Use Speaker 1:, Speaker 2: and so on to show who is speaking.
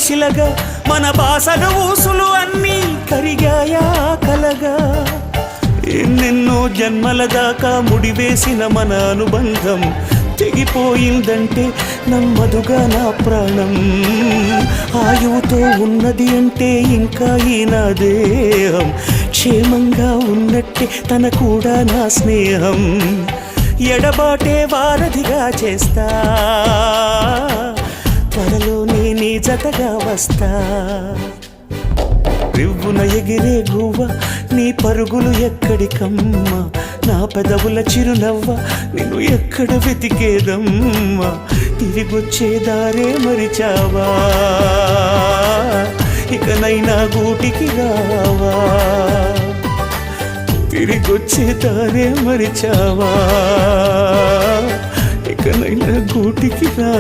Speaker 1: శిలగా మన బాసగ ఊసులు అన్నీ కరిగాయా కలగా ఎన్నెన్నో జన్మల దాకా ముడివేసిన మన అనుబంధం తెగిపోయిందంటే నమ్మదుగా నా ప్రాణం ఆయువుతో ఉన్నది అంటే ఇంకా ఈ నా దేహం క్షేమంగా ఉన్నట్టే తన కూడా నా స్నేహం ఎడబాటే వారధిగా చేస్తా త్వరలోనే నీ జతగా వస్తా రివ్వున ఎగిరే గువ్వ నీ పరుగులు ఎక్కడికమ్మా నా పెదవుల చిరునవ్వ నిన్ను ఎక్కడ వెతికేదమ్మా తిరిగొచ్చే దారే మరిచావా ఇకనైనా గూటికి రావా తిరిగొచ్చే దారే మరిచావా ఇకనైనా గూటికి రా